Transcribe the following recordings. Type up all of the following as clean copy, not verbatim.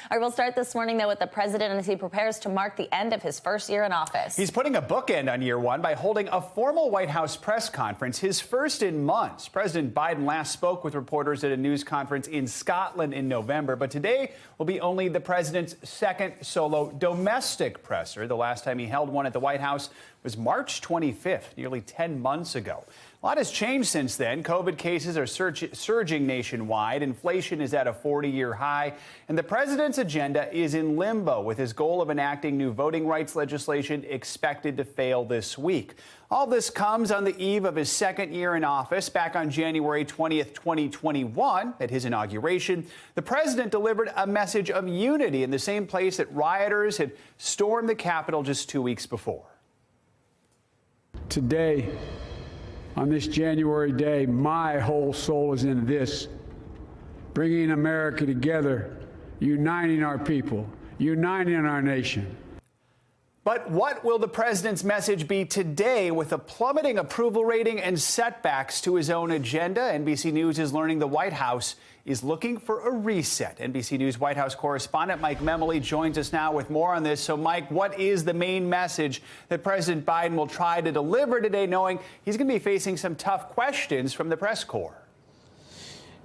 All right, we'll start this morning, though, with the president as he prepares to mark the end of his first year in office. He's putting a bookend on year one by holding a formal White House press conference, his first in months. President Biden last spoke with reporters at a news conference in Scotland in November, but today will be only the president's second solo domestic presser. The last time he held one at the White House was March 25th, nearly 10 months ago. A lot has changed since then. COVID cases are surging nationwide. Inflation is at a 40-year high. And the president's agenda is in limbo, with his goal of enacting new voting rights legislation expected to fail this week. All this comes on the eve of his second year in office. Back on January 20th, 2021, at his inauguration, the president delivered a message of unity in the same place that rioters had stormed the Capitol just 2 weeks before. Today, on this January day, my whole soul is in this, bringing America together, uniting our people, uniting our nation. But what will the president's message be today with a plummeting approval rating and setbacks to his own agenda? NBC News is learning the White House is looking for a reset. NBC News White House correspondent Mike Memoli joins us now with more on this. So, Mike, what is the main message that President Biden will try to deliver today, knowing he's going to be facing some tough questions from the press corps?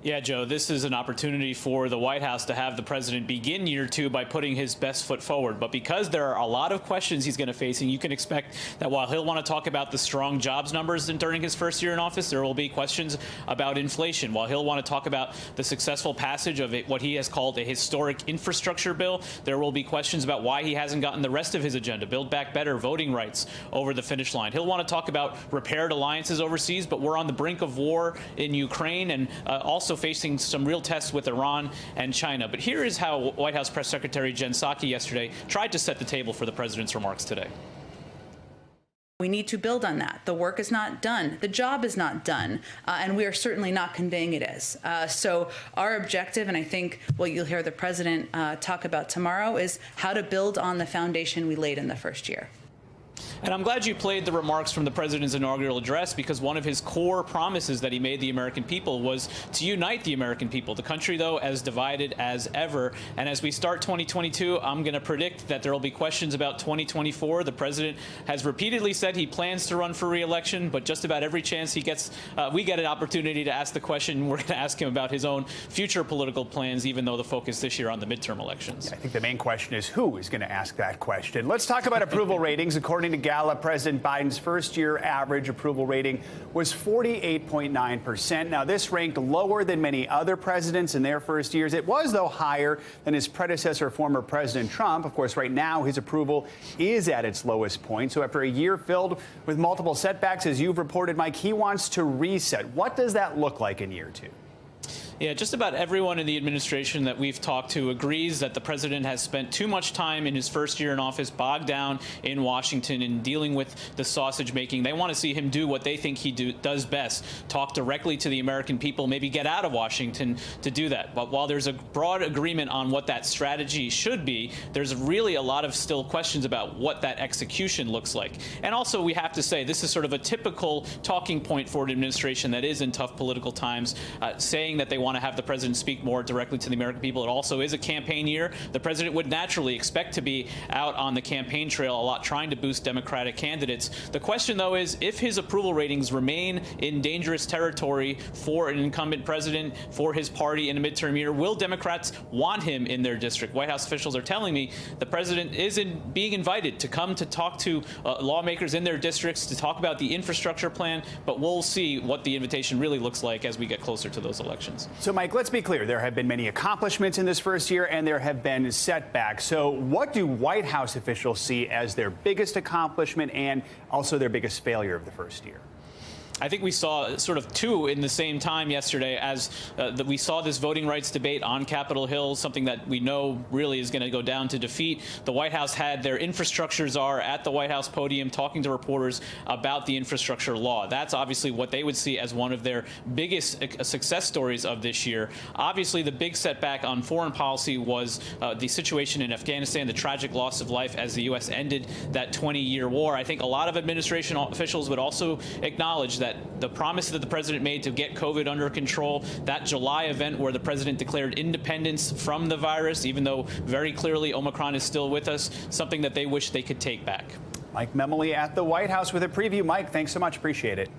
Yeah, Joe, this is an opportunity for the White House to have the president begin year two by putting his best foot forward. But because there are a lot of questions he's going to face, and you can expect that while he'll want to talk about the strong jobs numbers during his first year in office, there will be questions about inflation. While he'll want to talk about the successful passage of what he has called a historic infrastructure bill, there will be questions about why he hasn't gotten the rest of his agenda, Build Back Better, voting rights, over the finish line. He'll want to talk about repaired alliances overseas, but we're on the brink of war in Ukraine, and also facing some real tests with Iran and China. But here is how White House Press Secretary Jen Psaki yesterday tried to set the table for the president's remarks today. We need to build on that. The work is not done. The job is not done. And we are certainly not conveying it as. So our objective, and I think what you'll hear the president talk about tomorrow, is how to build on the foundation we laid in the first year. And I'm glad you played the remarks from the president's inaugural address, because one of his core promises that he made the American people was to unite the American people. The country, though, as divided as ever. And as we start 2022, I'm going to predict that there will be questions about 2024. The president has repeatedly said he plans to run for re-election, but just about every chance he gets, we get an opportunity to ask the question. We're going to ask him about his own future political plans, even though the focus this year on the midterm elections. I think the main question is who is going to ask that question. Let's talk about approval ratings. According to Gallup, President Biden's first-year average approval rating was 48.9%. Now, this ranked lower than many other presidents in their first years. It was, though, higher than his predecessor, former President Trump. Of course, right now, his approval is at its lowest point. So after a year filled with multiple setbacks, as you've reported, Mike, he wants to reset. What does that look like in year two? Yeah, just about everyone in the administration that we've talked to agrees that the president has spent too much time in his first year in office bogged down in Washington and dealing with the sausage making. They want to see him do what they think he does best, talk directly to the American people, maybe get out of Washington to do that. But while there's a broad agreement on what that strategy should be, there's really a lot of still questions about what that execution looks like. And also, we have to say, this is sort of a typical talking point for an administration that is in tough political times, saying that they want to have the president speak more directly to the American people. It also is a campaign year. The president would naturally expect to be out on the campaign trail a lot, trying to boost Democratic candidates. The question, though, is if his approval ratings remain in dangerous territory for an incumbent president, for his party in a midterm year, will Democrats want him in their district? White House officials are telling me the president is being invited to come to talk to lawmakers in their districts to talk about the infrastructure plan, but we'll see what the invitation really looks like as we get closer to those elections. So, Mike, let's be clear. There have been many accomplishments in this first year, and there have been setbacks. So what do White House officials see as their biggest accomplishment and also their biggest failure of the first year? I think we saw sort of two in the same time yesterday, as we saw this voting rights debate on Capitol Hill, something that we know really is going to go down to defeat. The White House had their infrastructure czar at the White House podium talking to reporters about the infrastructure law. That's obviously what they would see as one of their biggest success stories of this year. Obviously, the big setback on foreign policy was the situation in Afghanistan, the tragic loss of life as the U.S. ended that 20-year war. I think a lot of administration officials would also acknowledge that that the promise that the president made to get COVID under control, that July event where the president declared independence from the virus, even though very clearly Omicron is still with us, something that they wish they could take back. Mike Memoli at the White House with a preview. Mike, thanks so much. Appreciate it.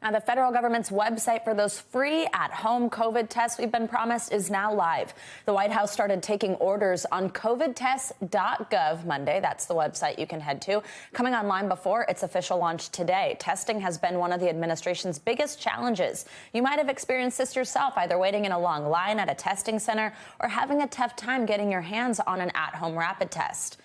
Now, the federal government's website for those free at-home COVID tests we've been promised is now live. The White House started taking orders on covidtests.gov Monday. That's the website you can head to. Coming online before its official launch today. Testing has been one of the administration's biggest challenges. You might have experienced this yourself, either waiting in a long line at a testing center or having a tough time getting your hands on an at-home rapid test.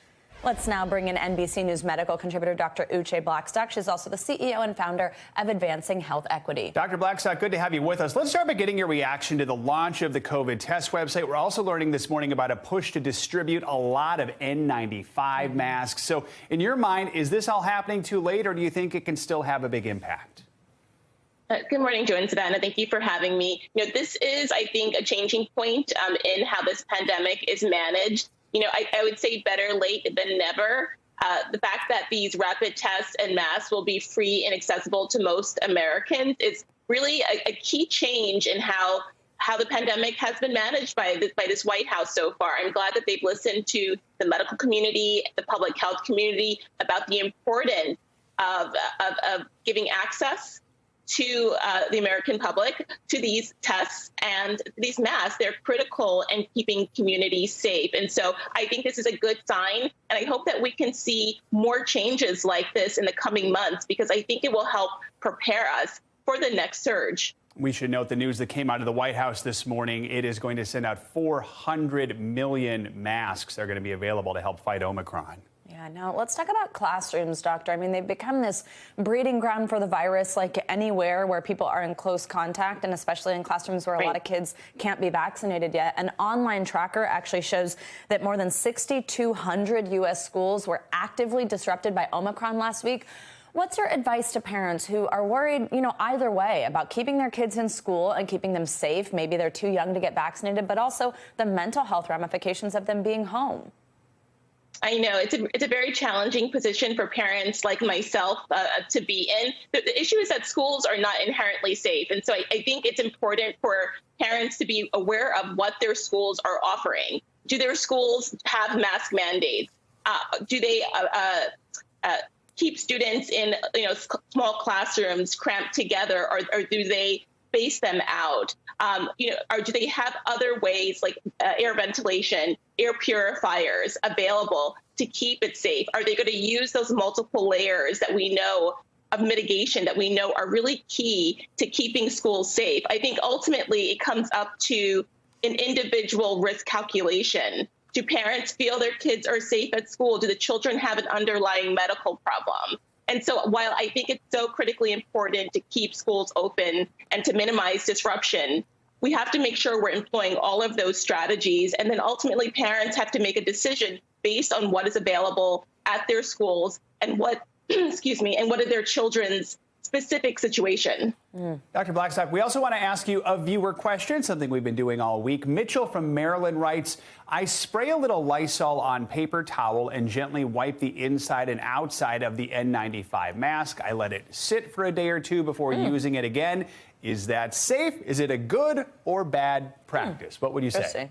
Let's now bring in NBC News medical contributor Dr. Uche Blackstock. She's also the CEO and founder of Advancing Health Equity. Dr. Blackstock, good to have you with us. Let's start by getting your reaction to the launch of the COVID test website. We're also learning this morning about a push to distribute a lot of N95 masks. So in your mind, is this all happening too late, or do you think it can still have a big impact? Good morning, Joe and Savannah. Thank you for having me. This is, I think, a changing point in how this pandemic is managed. I would say better late than never. The fact that these rapid tests and masks will be free and accessible to most Americans is really a key change in how the pandemic has been managed by this White House so far. I'm glad that they've listened to the medical community, the public health community about the importance of giving access to the American public to these tests and these masks. They're critical in keeping communities safe. And so I think this is a good sign. And I hope that we can see more changes like this in the coming months, because I think it will help prepare us for the next surge. We should note the news that came out of the White House this morning. It is going to send out 400 million masks that are going to be available to help fight Omicron. Yeah, now let's talk about classrooms, doctor. I mean, they've become this breeding ground for the virus, like anywhere where people are in close contact, and especially in classrooms where a lot of kids can't be vaccinated yet. An online tracker actually shows that more than 6,200 U.S. schools were actively disrupted by Omicron last week. What's your advice to parents who are worried, either way about keeping their kids in school and keeping them safe? Maybe they're too young to get vaccinated, but also the mental health ramifications of them being home. I know it's a very challenging position for parents like myself to be in. The issue is that schools are not inherently safe. And so I think it's important for parents to be aware of what their schools are offering. Do their schools have mask mandates? Do they keep students in small classrooms cramped together, or do they space them out? Or do they have other ways like air ventilation, air purifiers available to keep it safe? Are they going to use those multiple layers that we know of mitigation that we know are really key to keeping schools safe? I think ultimately it comes up to an individual risk calculation. Do parents feel their kids are safe at school? Do the children have an underlying medical problem? And so while I think it's so critically important to keep schools open and to minimize disruption, we have to make sure we're employing all of those strategies. And then ultimately parents have to make a decision based on what is available at their schools and what, and what are their children's specific situation. Dr. Blackstock, we also want to ask you a viewer question, something we've been doing all week. Mitchell from Maryland writes, I spray a little Lysol on paper towel and gently wipe the inside and outside of the N95 mask. I let it sit for a day or two before using it again. Is that safe? Is it a good or bad practice? What would you say?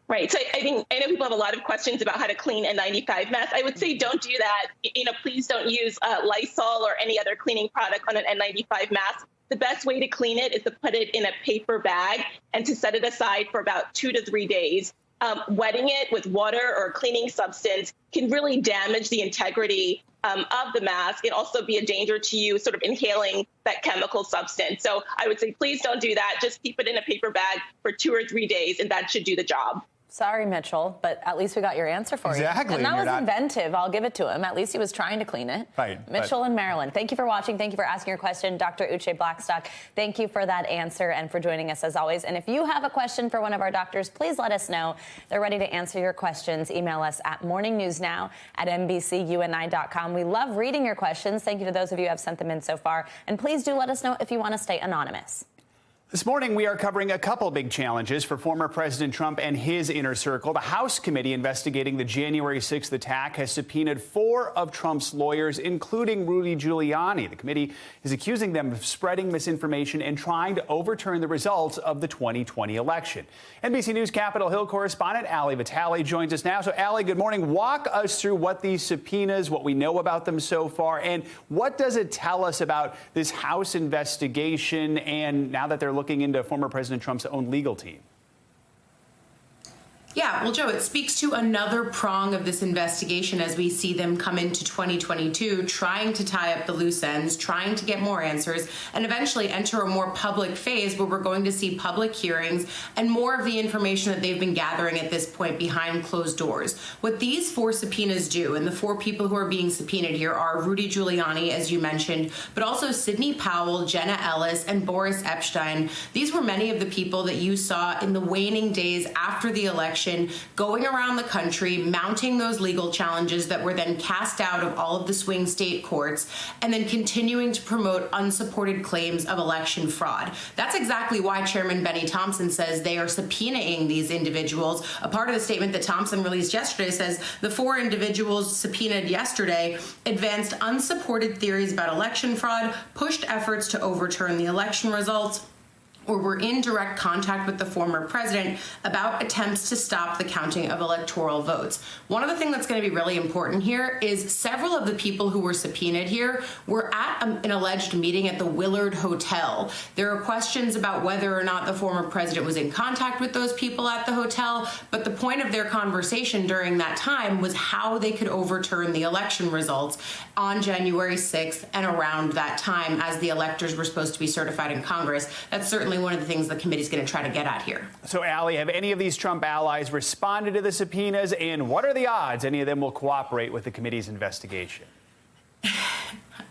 Right. So I know people have a lot of questions about how to clean a N95 mask. I would say don't do that. Please don't use Lysol or any other cleaning product on an N95 mask. The best way to clean it is to put it in a paper bag and to set it aside for about 2 to 3 days. Wetting it with water or cleaning substance can really damage the integrity of the mask and also be a danger to you sort of inhaling that chemical substance. So I would say, please don't do that. Just keep it in a paper bag for 2 or 3 days, and that should do the job. Sorry, Mitchell, but at least we got your answer for you. Exactly. And that was inventive. I'll give it to him. At least he was trying to clean it. Right. Mitchell in Maryland. Thank you for watching. Thank you for asking your question. Dr. Uche Blackstock, thank you for that answer and for joining us as always. And if you have a question for one of our doctors, please let us know. They're ready to answer your questions. Email us at morningnewsnow@NBCUNI.com. We love reading your questions. Thank you to those of you who have sent them in so far. And please do let us know if you want to stay anonymous. This morning, we are covering a couple big challenges for former President Trump and his inner circle. The House committee investigating the January 6th attack has subpoenaed 4 of Trump's lawyers, including Rudy Giuliani. The committee is accusing them of spreading misinformation and trying to overturn the results of the 2020 election. NBC News Capitol Hill correspondent Ali Vitale joins us now. So, Ali, good morning. Walk us through what these subpoenas, what we know about them so far, and what does it tell us about this House investigation and now that they're looking into former President Trump's own legal team? Yeah, well, Joe, it speaks to another prong of this investigation as we see them come into 2022, trying to tie up the loose ends, trying to get more answers, and eventually enter a more public phase where we're going to see public hearings and more of the information that they've been gathering at this point behind closed doors. What these 4 subpoenas do, and the 4 people who are being subpoenaed here are Rudy Giuliani, as you mentioned, but also Sidney Powell, Jenna Ellis, and Boris Epshteyn. These were many of the people that you saw in the waning days after the election, going around the country, mounting those legal challenges that were then cast out of all of the swing state courts, and then continuing to promote unsupported claims of election fraud. That's exactly why Chairman Benny Thompson says they are subpoenaing these individuals. A part of the statement that Thompson released yesterday says the 4 individuals subpoenaed yesterday advanced unsupported theories about election fraud, pushed efforts to overturn the election results, or were in direct contact with the former president about attempts to stop the counting of electoral votes. One of the things that's going to be really important here is several of the people who were subpoenaed here were at an alleged meeting at the Willard Hotel. There are questions about whether or not the former president was in contact with those people at the hotel, but the point of their conversation during that time was how they could overturn the election results on January 6th and around that time as the electors were supposed to be certified in Congress. That's certainly one of the things the committee is going to try to get at here. So, Ali, have any of these Trump allies responded to the subpoenas, and what are the odds any of them will cooperate with the committee's investigation?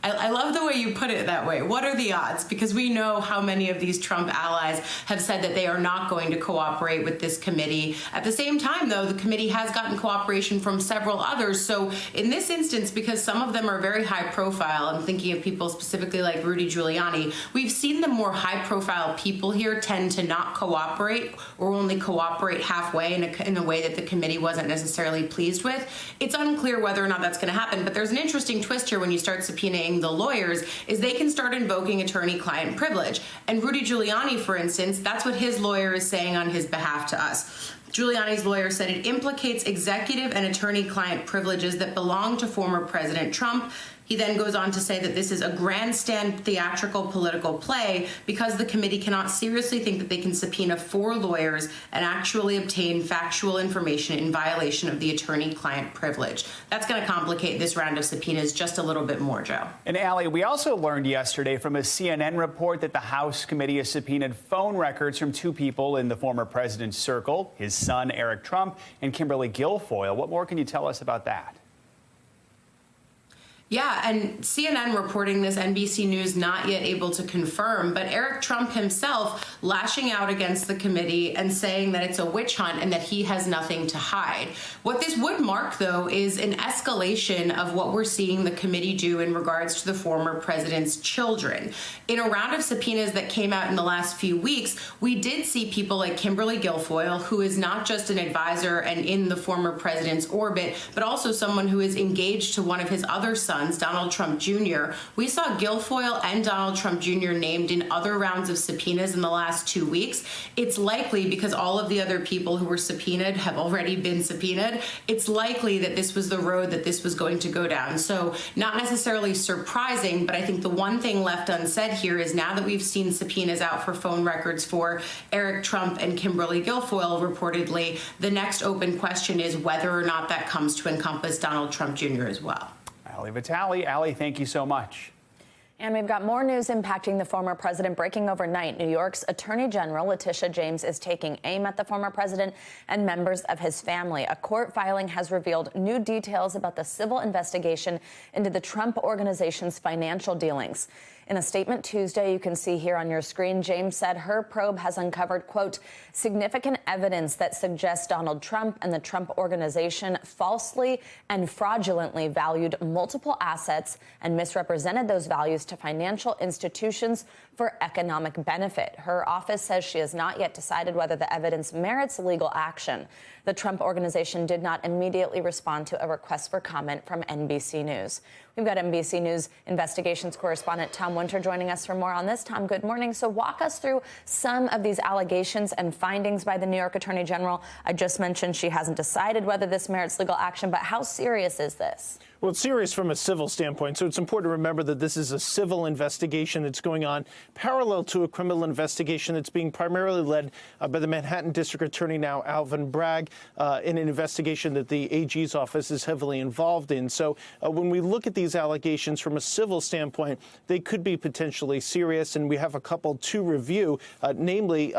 I love the way you put it that way. What are the odds? Because we know how many of these Trump allies have said that they are not going to cooperate with this committee. At the same time, though, the committee has gotten cooperation from several others. So in this instance, because some of them are very high profile, I'm thinking of people specifically like Rudy Giuliani, we've seen the more high profile people here tend to not cooperate or only cooperate halfway in a way that the committee wasn't necessarily pleased with. It's unclear whether or not that's going to happen, but there's an interesting twist here when you start subpoenaing the lawyers is they can start invoking attorney-client privilege. And Rudy Giuliani, for instance, that's what his lawyer is saying on his behalf to us. Giuliani's lawyer said it implicates executive and attorney-client privileges that belong to former President Trump. He then goes on to say that this is a grandstand theatrical political play because the committee cannot seriously think that they can subpoena 4 lawyers and actually obtain factual information in violation of the attorney-client privilege. That's going to complicate this round of subpoenas just a little bit more, Joe. And, Ali, we also learned yesterday from a CNN report that the House committee has subpoenaed phone records from 2 people in the former president's circle, his son, Eric Trump, and Kimberly Guilfoyle. What more can you tell us about that? Yeah, and CNN reporting this, NBC News not yet able to confirm, but Eric Trump himself lashing out against the committee and saying that it's a witch hunt and that he has nothing to hide. What this would mark, though, is an escalation of what we're seeing the committee do in regards to the former president's children. In a round of subpoenas that came out in the last few weeks, we did see people like Kimberly Guilfoyle, who is not just an advisor and in the former president's orbit, but also someone who is engaged to one of his other sons, Donald Trump Jr. We saw Guilfoyle and Donald Trump Jr. named in other rounds of subpoenas in the last 2 weeks. It's likely, because all of the other people who were subpoenaed have already been subpoenaed, it's likely that this was the road that this was going to go down. So not necessarily surprising, but I think the one thing left unsaid here is now that we've seen subpoenas out for phone records for Eric Trump and Kimberly Guilfoyle reportedly, the next open question is whether or not that comes to encompass Donald Trump Jr. as well. Ali Vitale. Ali, thank you so much. And we've got more news impacting the former president breaking overnight. New York's Attorney General Letitia James is taking aim at the former president and members of his family. A court filing has revealed new details about the civil investigation into the Trump Organization's financial dealings. In a statement Tuesday, you can see here on your screen, James said her probe has uncovered, quote, significant evidence that suggests Donald Trump and the Trump Organization falsely and fraudulently valued multiple assets and misrepresented those values to financial institutions for economic benefit. Her office says she has not yet decided whether the evidence merits legal action. The Trump Organization did not immediately respond to a request for comment from NBC News. We've got NBC News investigations correspondent Tom Winter joining us for more on this. Tom, good morning. So walk us through some of these allegations and findings by the New York Attorney General. I just mentioned she hasn't decided whether this merits legal action, but how serious is this? Well, it's serious from a civil standpoint, so it's important to remember that this is a civil investigation that's going on parallel to a criminal investigation that's being primarily led by the Manhattan District Attorney now, Alvin Bragg, in an investigation that the AG's office is heavily involved in. So when we look at these allegations from a civil standpoint, they could be potentially serious, and we have a couple to review. Namely,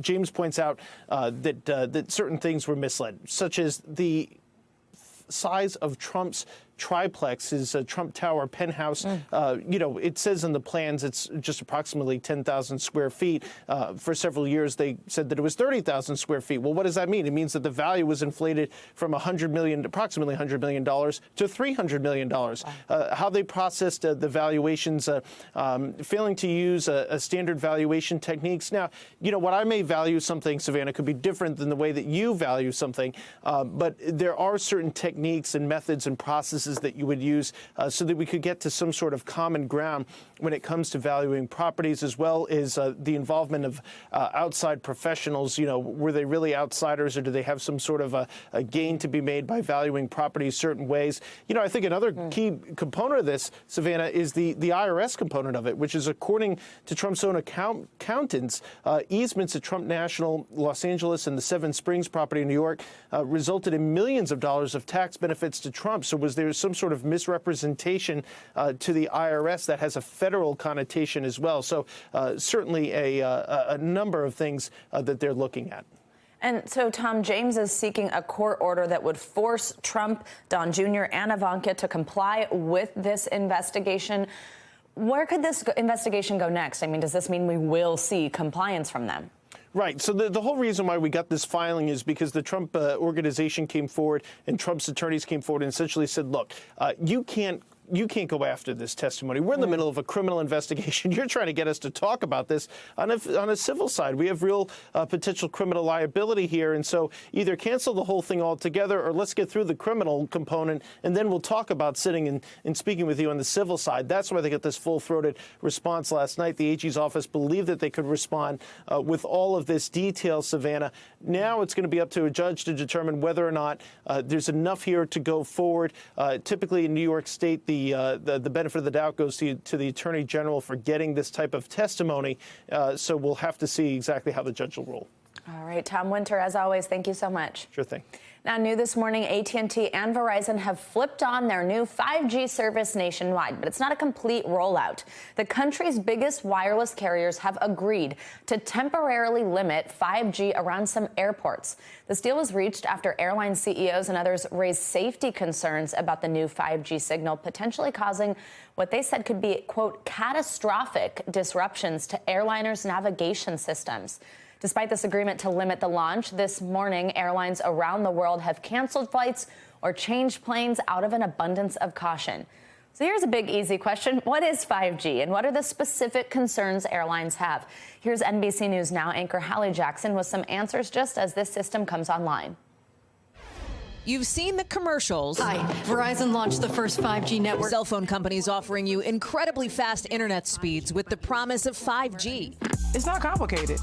James points out that certain things were misled, such as the size of Trump's triplex, his Trump Tower penthouse. It says in the plans it's just approximately 10,000 square feet. For several years, they said that it was 30,000 square feet. Well, what does that mean? It means that the value was inflated from approximately $100 million to $300 million. How they processed the valuations, failing to use a standard valuation techniques. Now, what I may value something, Savannah, could be different than the way that you value something. But there are certain techniques and methods and processes that you would use so that we could get to some sort of common ground when it comes to valuing properties, as well as the involvement of outside professionals. Were they really outsiders, or do they have some sort of a gain to be made by valuing properties certain ways? I think another key component of this, Savannah, is the IRS component of it, which is, according to Trump's own accountants, easements at Trump National, Los Angeles, and the Seven Springs property in New York resulted in millions of dollars of tax benefits to Trump. So was there some sort of misrepresentation to the IRS that has a federal connotation as well? So certainly a number of things that they're looking at. And so, Tom, James is seeking a court order that would force Trump, Don Jr., and Ivanka to comply with this investigation. Where could this investigation go next? I mean, does this mean we will see compliance from them? Right. So the whole reason why we got this filing is because the Trump organization came forward and Trump's attorneys came forward and essentially said, look, you can't go after this testimony. We're in the middle of a criminal investigation. You're trying to get us to talk about this on a civil side. We have real potential criminal liability here. And so either cancel the whole thing altogether, or let's get through the criminal component, and then we'll talk about sitting and speaking with you on the civil side. That's why they got this full-throated response last night. The AG's office believed that they could respond with all of this detail, Savannah. Now it's going to be up to a judge to determine whether or not there's enough here to go forward. Typically in New York State, the benefit of the doubt goes to the Attorney General for getting this type of testimony. So we'll have to see exactly how the judge will rule. All right, Tom Winter, as always, thank you so much. Sure thing. Now, new this morning, AT&T and Verizon have flipped on their new 5G service nationwide, but it's not a complete rollout. The country's biggest wireless carriers have agreed to temporarily limit 5G around some airports. This deal was reached after airline CEOs and others raised safety concerns about the new 5G signal, potentially causing what they said could be, quote, catastrophic disruptions to airliners' navigation systems. Despite this agreement to limit the launch, this morning, airlines around the world have canceled flights or changed planes out of an abundance of caution. So here's a big, easy question. What is 5G, and what are the specific concerns airlines have? Here's NBC News Now anchor Hallie Jackson with some answers just as this system comes online. You've seen the commercials. Hi, Verizon launched the first 5G network. Cell phone companies offering you incredibly fast internet speeds with the promise of 5G. It's not complicated.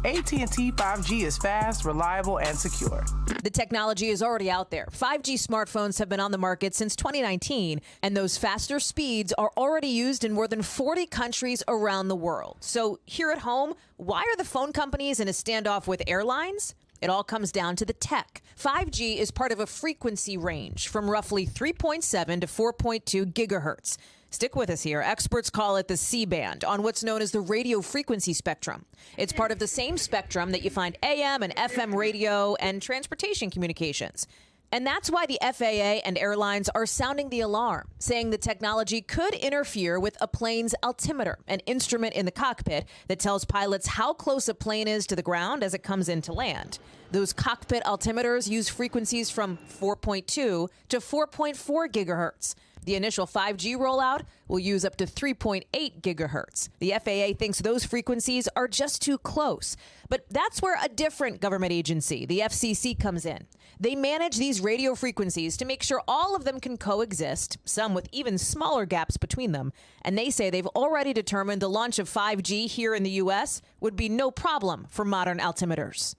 AT&T 5G is fast, reliable, and secure. The technology is already out there. 5G smartphones have been on the market since 2019, and those faster speeds are already used in more than 40 countries around the world. So here at home, why are the phone companies in a standoff with airlines? It all comes down to the tech. 5G is part of a frequency range from roughly 3.7 to 4.2 gigahertz. Stick with us here. Experts call it the C-band on what's known as the radio frequency spectrum. It's part of the same spectrum that you find AM and FM radio and transportation communications. And that's why the FAA and airlines are sounding the alarm, saying the technology could interfere with a plane's altimeter, an instrument in the cockpit that tells pilots how close a plane is to the ground as it comes into land. Those cockpit altimeters use frequencies from 4.2 to 4.4 gigahertz. The initial 5G rollout will use up to 3.8 gigahertz. The FAA thinks those frequencies are just too close. But that's where a different government agency, the FCC, comes in. They manage these radio frequencies to make sure all of them can coexist, some with even smaller gaps between them. And they say they've already determined the launch of 5G here in the U.S. would be no problem for modern altimeters.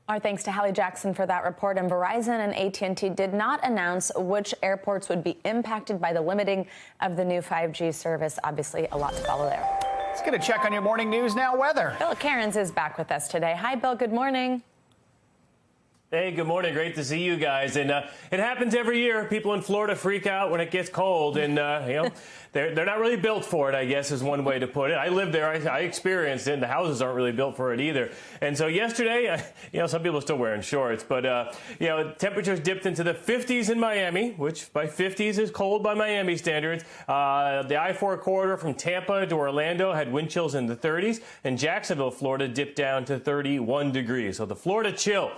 Our thanks to Hallie Jackson for that report. And Verizon and AT&T did not announce which airports would be impacted by the limiting of the new 5G service. Obviously, a lot to follow there. Let's get a check on your morning news now. Weather. Bill Cairns is back with us today. Hi, Bill. Good morning. Hey, good morning. Great to see you guys. And it happens every year. People in Florida freak out when it gets cold, and they're not really built for it, I guess, is one way to put it. I lived there. I experienced it, and the houses aren't really built for it either. And so yesterday, some people are still wearing shorts, but temperatures dipped into the 50s in Miami, which by 50s is cold by Miami standards. The I-4 corridor from Tampa to Orlando had wind chills in the 30s, and Jacksonville, Florida, dipped down to 31 degrees. So the Florida chill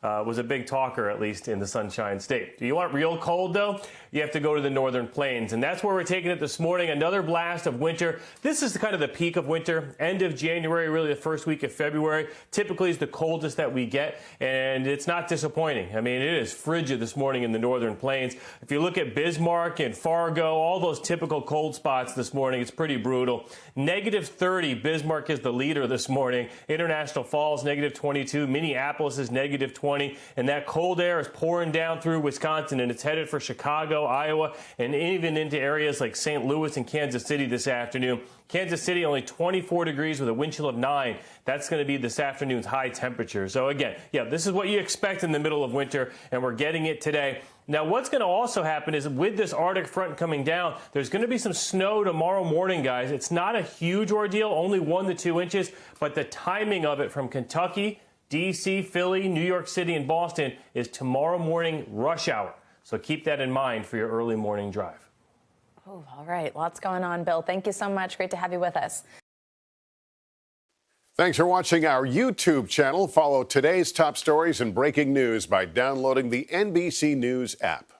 was a big talker, at least in the Sunshine State. Do you want real cold, though? You have to go to the northern plains, and that's where we're taking it this morning. Another blast of winter. This is kind of the peak of winter. End of January, really the first week of February, typically is the coldest that we get, and it's not disappointing. I mean, it is frigid this morning in the northern plains. If you look at Bismarck and Fargo, all those typical cold spots this morning, it's pretty brutal. Negative 30, Bismarck is the leader this morning. International Falls, negative 22. Minneapolis is negative 20. And that cold air is pouring down through Wisconsin, and it's headed for Chicago, Iowa, and even into areas like St. Louis and Kansas City this afternoon. Kansas City only 24 degrees with a wind chill of 9. That's going to be this afternoon's high temperature. So again, this is what you expect in the middle of winter, and we're getting it today. Now, what's going to also happen is with this Arctic front coming down, there's going to be some snow tomorrow morning, guys. It's not a huge ordeal, only 1 to 2 inches, but the timing of it from Kentucky, D.C., Philly, New York City, and Boston is tomorrow morning rush hour. So keep that in mind for your early morning drive. Oh, all right. Lots going on, Bill. Thank you so much. Great to have you with us. Thanks for watching our YouTube channel. Follow today's top stories and breaking news by downloading the NBC News app.